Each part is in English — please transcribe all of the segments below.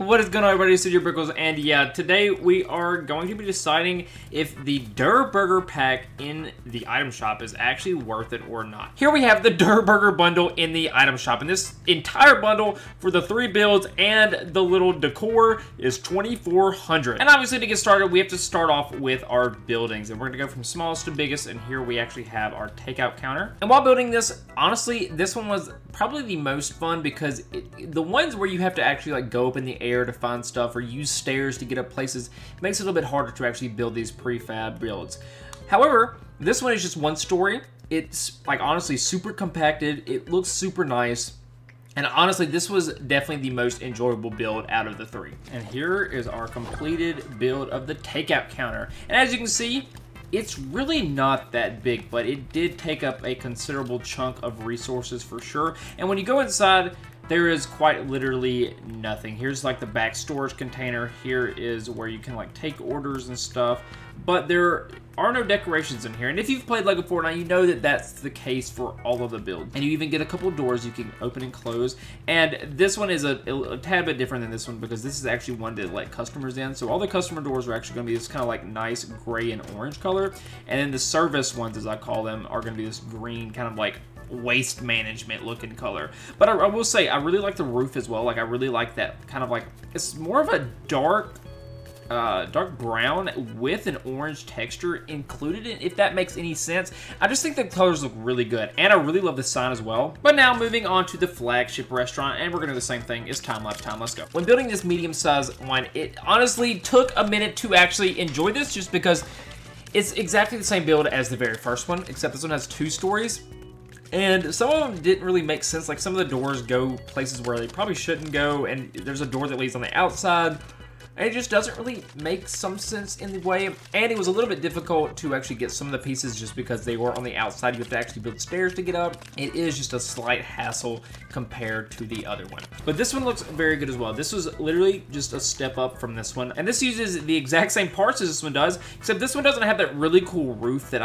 What is going on, everybody? It's Durrr Burger, and yeah, today we are going to be deciding if the Durrr Burger pack in the item shop is actually worth it or not. Here we have the Durrr Burger Bundle in the item shop, and this entire bundle for the 3 builds and the little decor is $2,400. And obviously, to get started, we have to start off with our buildings, and we're going to go from smallest to biggest, and here we actually have our takeout counter. And while building this, honestly, this one was probably the most fun because the ones where you have to actually like go up in the air to find stuff or use stairs to get up places makes it a little bit harder to actually build these prefab builds. However, this one is just one story. It's like honestly super compacted. It looks super nice. And honestly, this was definitely the most enjoyable build out of the 3. And here is our completed build of the takeout counter. And as you can see, it's really not that big, but it did take up a considerable chunk of resources for sure. And when you go inside, there is quite literally nothing. Here's like the back storage container. Here is where you can like take orders and stuff. But there are no decorations in here. And if you've played LEGO Fortnite, you know that that's the case for all of the builds. And you even get a couple of doors you can open and close. And this one is a tad bit different than this one because this is actually one to let customers in. So all the customer doors are actually going to be this kind of like nice gray and orange color. And then the service ones, as I call them, are going to be this green kind of like waste management looking color. But I will say, I really like the roof as well. Like, I really like that kind of like, it's more of a dark brown with an orange texture included in, if that makes any sense. I just think the colors look really good, and I really love the sign as well. But now moving on to the Flagship Restaurant, and we're gonna do the same thing. It's time-lapse time. Let's go. When building this medium-sized one, it honestly took a minute to actually enjoy this just because it's exactly the same build as the very first one, except this one has 2 stories. And some of them didn't really make sense. Like, some of the doors go places where they probably shouldn't go, and there's a door that leads on the outside. And it just doesn't really make some sense in the way. And it was a little bit difficult to actually get some of the pieces just because they were on the outside. You have to actually build stairs to get up. It is just a slight hassle compared to the other one. But this one looks very good as well. This was literally just a step up from this one. And this uses the exact same parts as this one does, except this one doesn't have that really cool roof that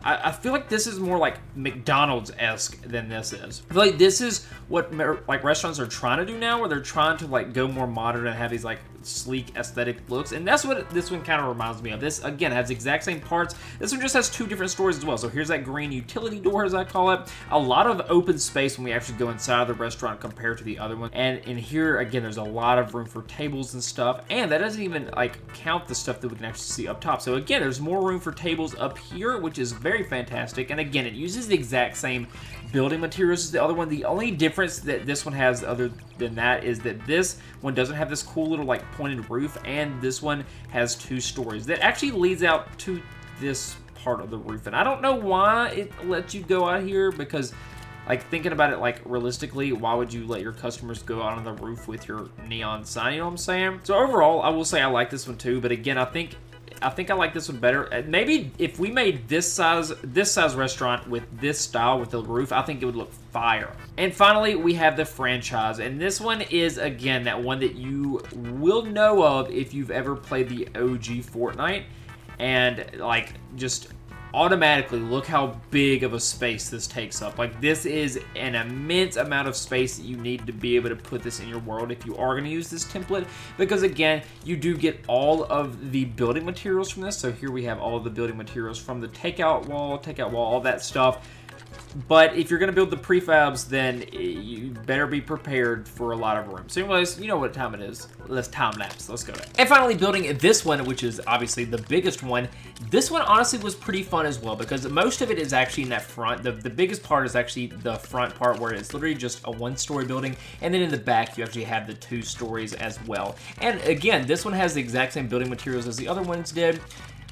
I feel like this is more like McDonald's-esque than this is. I feel like this is what like restaurants are trying to do now, where they're trying to like go more modern and have these like sleek aesthetic looks, and that's what this one kind of reminds me of. This again has the exact same parts. This one just has 2 different stories as well. So here's that green utility door, as I call it. A lot of open space when we actually go inside of the restaurant compared to the other one. And in here again, there's a lot of room for tables and stuff, and that doesn't even like count the stuff that we can actually see up top. So again, there's more room for tables up here, which is very fantastic. And again, it uses the exact same building materials as the other one. The only difference that this one has other than that is that this one doesn't have this cool little like pointed roof, and this one has 2 stories that actually leads out to this part of the roof. And I don't know why it lets you go out here, because like thinking about it like realistically, why would you let your customers go out on the roof with your neon sign? You know what I'm saying? So overall, I will say I like this one too, but again, I think I like this one better. Maybe if we made this size restaurant with this style with the roof, I think it would look fire. And finally, we have the franchise. And this one is, again, that one that you will know of if you've ever played the OG Fortnite. And, like, just automatically look how big of a space this takes up. Like, this is an immense amount of space that you need to be able to put this in your world if you are going to use this template, because again, you do get all of the building materials from this. So here we have all of the building materials from the takeout wall, all that stuff. But if you're going to build the prefabs, then you better be prepared for a lot of room. So anyways, you know what time it is. Let's time-lapse. Let's go there. And finally, building this one, which is obviously the biggest one. This one honestly was pretty fun as well, because most of it is actually in that front. The biggest part is actually the front part, where it's literally just a 1-story building. And then in the back, you actually have the 2 stories as well. And again, this one has the exact same building materials as the other ones did.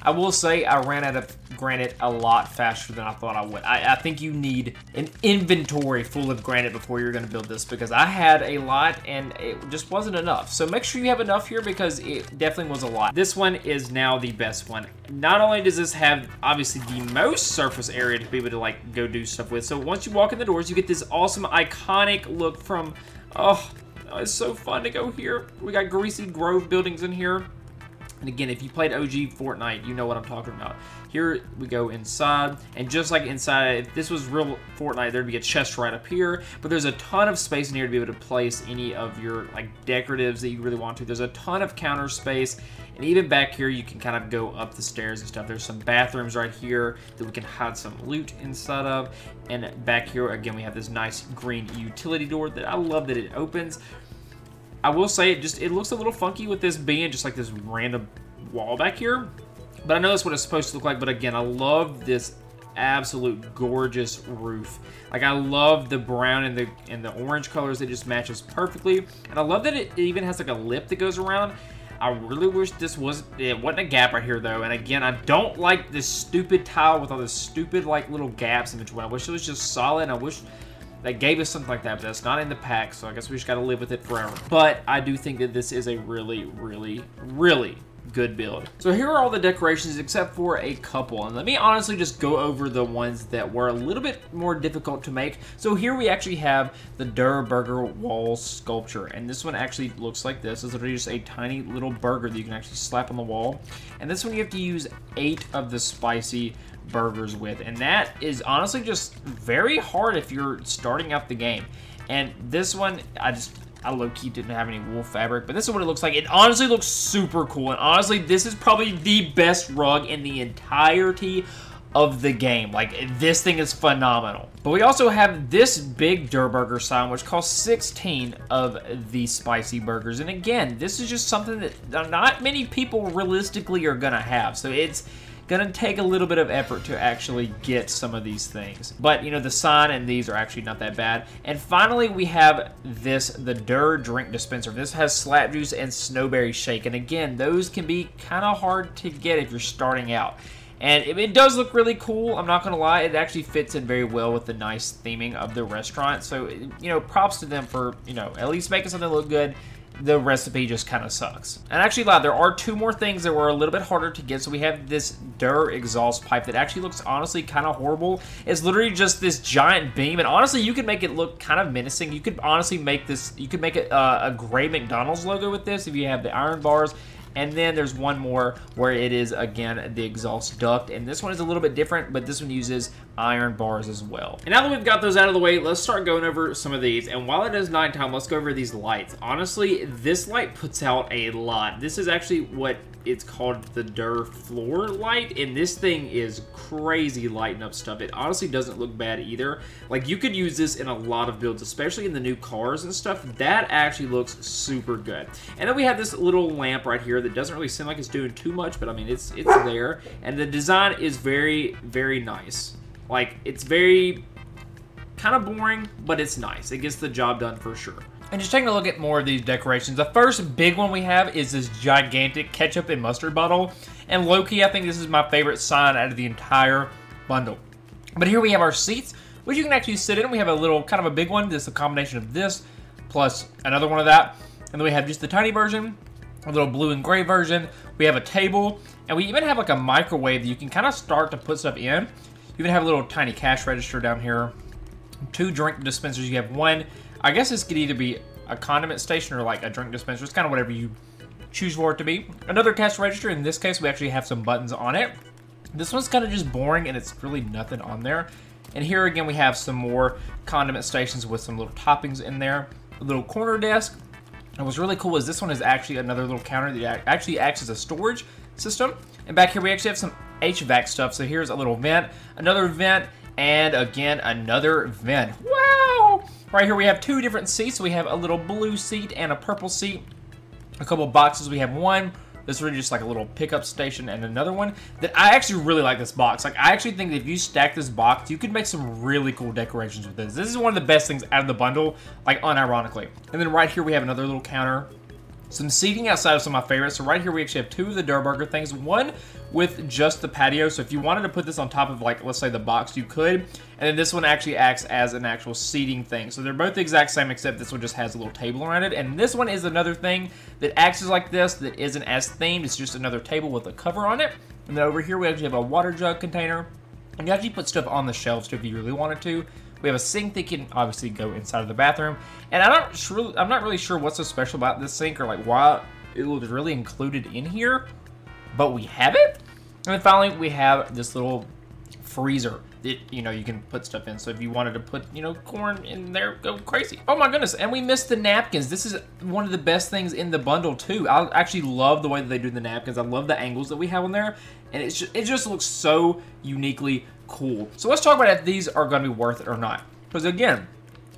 I will say I ran out of granite a lot faster than I thought I would. I think you need an inventory full of granite before you're going to build this, because I had a lot and it just wasn't enough. So make sure you have enough here, because it definitely was a lot. This one is now the best one. Not only does this have obviously the most surface area to be able to like go do stuff with. So once you walk in the doors, you get this awesome iconic look from, oh, it's so fun to go here. We got Greasy Grove buildings in here. And again, if you played OG Fortnite, you know what I'm talking about. Here we go inside, and just like inside, if this was real Fortnite, there'd be a chest right up here, but there's a ton of space in here to be able to place any of your like decoratives that you really want to. There's a ton of counter space, and even back here, you can kind of go up the stairs and stuff. There's some bathrooms right here that we can hide some loot inside of, and back here, again, we have this nice green utility door that I love that it opens. I will say it looks a little funky with this being just like this random wall back here, but I know that's what it's supposed to look like. But again, I love this absolute gorgeous roof. Like, I love the brown and the orange colors. It just matches perfectly, and I love that it even has like a lip that goes around. I really wish it wasn't a gap right here though. And again, I don't like this stupid tile with all this stupid like little gaps in between. I wish it was just solid, and I wish they gave us something like that, but that's not in the pack, so I guess we just gotta live with it forever. But I do think that this is a really, really, really good build. So here are all the decorations except for a couple, and let me honestly just go over the ones that were a little bit more difficult to make. So here we actually have the Durrr Burger wall sculpture, and this one actually looks like this. It's literally just a tiny little burger that you can actually slap on the wall, and this one you have to use 8 of the spicy burgers with, and that is honestly just very hard if you're starting out the game. And this one, I low-key didn't have any wool fabric, but this is what it looks like. It honestly looks super cool, and honestly, this is probably the best rug in the entirety of the game. Like, this thing is phenomenal. But we also have this big Durrr Burger sign, which costs 16 of the spicy burgers. And again, this is just something that not many people realistically are gonna have. So it's gonna take a little bit of effort to actually get some of these things. But, you know, the sign and these are actually not that bad. And finally, we have the Durrr drink dispenser. This has slap juice and snowberry shake. And again, those can be kind of hard to get if you're starting out. And it does look really cool, I'm not gonna lie. It actually fits in very well with the nice theming of the restaurant. So, you know, props to them for, you know, at least making something look good. The recipe just kind of sucks. And actually, there are 2 more things that were a little bit harder to get. So we have this Durrr exhaust pipe that actually looks honestly kind of horrible. It's literally just this giant beam, and honestly, you could make it look kind of menacing. You could honestly make this, you could make it a gray McDonald's logo with this if you have the iron bars. And then there's one more where it is, again, the exhaust duct. And this one is a little bit different, but this one uses iron bars as well. And now that we've got those out of the way, let's start going over some of these. And while it is nighttime, let's go over these lights. Honestly, this light puts out a lot. This is actually what it's called, the Durrr floor light. And this thing is crazy lighting up stuff. It honestly doesn't look bad either. Like, you could use this in a lot of builds, especially in the new cars and stuff. That actually looks super good. And then we have this little lamp right here that doesn't really seem like it's doing too much, but I mean, it's there. And the design is very, very nice. Like, it's very kind of boring, but it's nice. It gets the job done for sure. And just taking a look at more of these decorations, the first big one we have is this gigantic ketchup and mustard bottle. And low-key, I think this is my favorite sign out of the entire bundle. But here we have our seats, which you can actually sit in. We have a little, kind of a big one. This is a combination of this, plus another one of that. And then we have just the tiny version, a little blue and gray version. We have a table, and we even have like a microwave that you can kind of start to put stuff in. You even have a little tiny cash register down here. 2 drink dispensers. You have one, I guess this could either be a condiment station or like a drink dispenser. It's kind of whatever you choose for it to be. Another cash register. In this case, we actually have some buttons on it. This one's kind of just boring and it's really nothing on there. And here again, we have some more condiment stations with some little toppings in there. A little corner desk. And what's really cool is this one is actually another little counter that actually acts as a storage system. And back here, we actually have some HVAC stuff. So here's a little vent, another vent, and again, another vent. Wow! Right here, we have 2 different seats. We have a little blue seat and a purple seat. A couple boxes. We have one. This is really just like a little pickup station, and another one that I actually really like this box. Like, I actually think that if you stack this box, you could make some really cool decorations with this. This is one of the best things out of the bundle, like, unironically. And then right here, we have another little counter. Some seating outside of some of my favorites. So right here, we actually have 2 of the Durrr Burger things. One with just the patio. So if you wanted to put this on top of, like, let's say the box, you could. And then this one actually acts as an actual seating thing. So they're both the exact same, except this one just has a little table around it. And this one is another thing that acts as like this, that isn't as themed. It's just another table with a cover on it. And then over here, we actually have a water jug container. And you actually put stuff on the shelves too if you really wanted to. We have a sink that can obviously go inside of the bathroom. And I'm not really sure what's so special about this sink or like why it was really included in here. but we have it. And then finally, we have this little freezer that, you know, you can put stuff in. So if you wanted to put, you know, corn in there, go crazy. Oh my goodness, and we missed the napkins. This is one of the best things in the bundle too. I actually love the way that they do the napkins. I love the angles that we have on there, and it just looks so uniquely cool. So let's talk about if these are going to be worth it or not. Because again,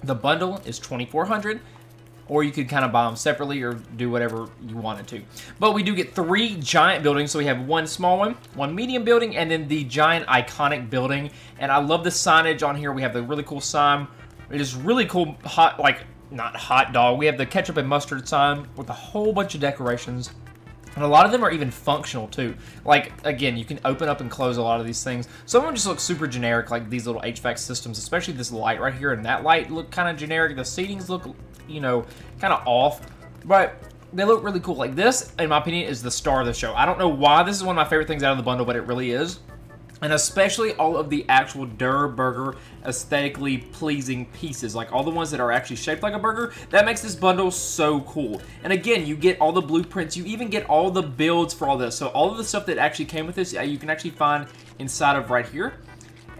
the bundle is $2,400. Or you could kind of buy them separately or do whatever you wanted to. But we do get 3 giant buildings. So we have 1 small one, 1 medium building, and then the giant iconic building. And I love the signage on here. We have the really cool sign. It is really cool, hot, like, not hot dog. We have the ketchup and mustard sign with a whole bunch of decorations. And a lot of them are even functional too. Like, again, you can open up and close a lot of these things. Some of them just look super generic, like these little HVAC systems, especially this light right here and that light look kind of generic. The seatings look, you know, kind of off, but they look really cool. Like this, in my opinion, is the star of the show. I don't know why this is one of my favorite things out of the bundle, but it really is. And especially all of the actual Durrr Burger aesthetically pleasing pieces, like all the ones that are actually shaped like a burger, that makes this bundle so cool. And again, you get all the blueprints, you even get all the builds for all this. So all of the stuff that actually came with this, you can actually find inside of right here.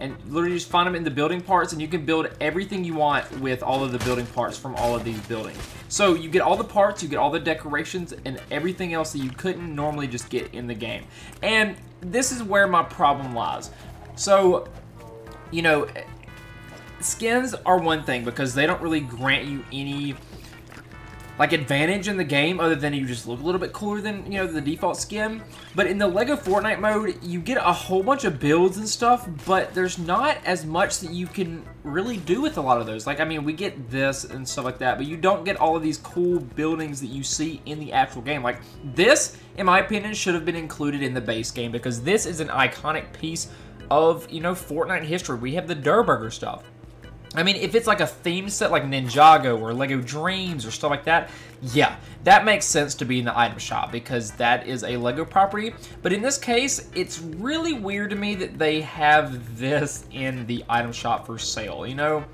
And literally just find them in the building parts, and you can build everything you want with all of the building parts from all of these buildings. So you get all the parts, you get all the decorations, and everything else that you couldn't normally just get in the game. And this is where my problem lies. So, you know, skins are one thing because they don't really grant you any like advantage in the game other than you just look a little bit cooler than, you know, the default skin. But in the LEGO Fortnite mode, you get a whole bunch of builds and stuff, but there's not as much that you can really do with a lot of those. Like, I mean, we get this and stuff like that, but you don't get all of these cool buildings that you see in the actual game. Like, this, in my opinion, should have been included in the base game because this is an iconic piece of, you know, Fortnite history. We have the Durrr Burger stuff. I mean, if it's like a theme set like Ninjago or Lego Dreams or stuff like that, yeah, that makes sense to be in the item shop because that is a Lego property. But in this case, it's really weird to me that they have this in the item shop for sale, you know?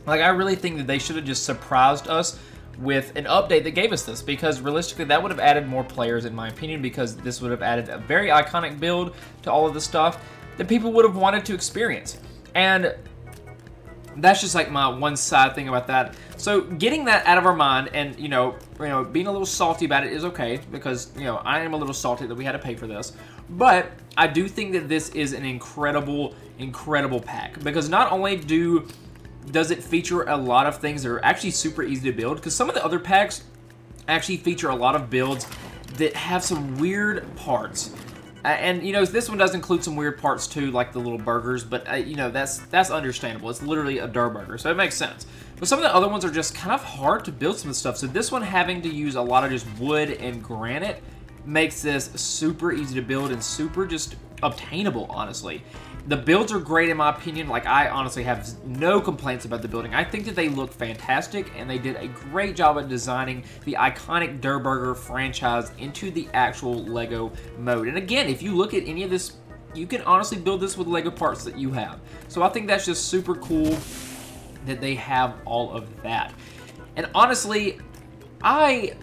Like, I really think that they should have just surprised us with an update that gave us this because realistically, that would have added more players in my opinion because this would have added a very iconic build to all of the stuff that people would have wanted to experience. And that's just like my one side thing about that. So getting that out of our mind and, you know, being a little salty about it is okay because, you know, I am a little salty that we had to pay for this. But I do think that this is an incredible, incredible pack because not only does it feature a lot of things that are actually super easy to build because some of the other packs actually feature a lot of builds that have some weird parts. And, you know, this one does include some weird parts, too, like the little burgers. But, you know, that's understandable. It's literally a Durrr Burger, so it makes sense. But some of the other ones are just kind of hard to build some of the stuff. So this one having to use a lot of just wood and granite makes this super easy to build and super just obtainable, honestly. The builds are great in my opinion. Like, I honestly have no complaints about the building. I think that they look fantastic, and they did a great job at designing the iconic Durrr Burger franchise into the actual Lego mode. And again, if you look at any of this, you can honestly build this with Lego parts that you have. So I think that's just super cool that they have all of that. And honestly, by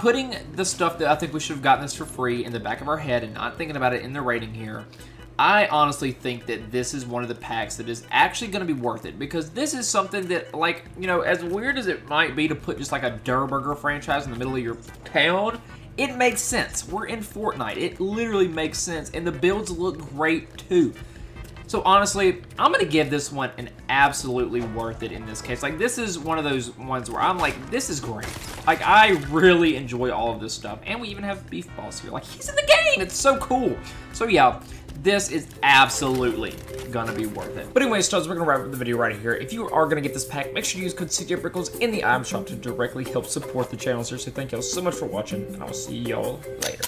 putting the stuff that I think we should have gotten this for free in the back of our head and not thinking about it in the rating here, I honestly think that this is one of the packs that is actually going to be worth it because this is something that, like, you know, as weird as it might be to put just like a Durrr Burger franchise in the middle of your town, it makes sense. We're in Fortnite. It literally makes sense, and the builds look great too. So honestly, I'm going to give this one an absolutely worth it in this case. Like, this is one of those ones where I'm like, this is great. Like, I really enjoy all of this stuff. And we even have Beef Boss here. Like, he's in the game. It's so cool. So yeah, this is absolutely gonna be worth it. But anyways, studs, we're gonna wrap up the video right here. If you are gonna get this pack, make sure you use code CJBrickles in the item shop to directly help support the channel. Seriously, thank y'all so much for watching, and I'll see y'all later.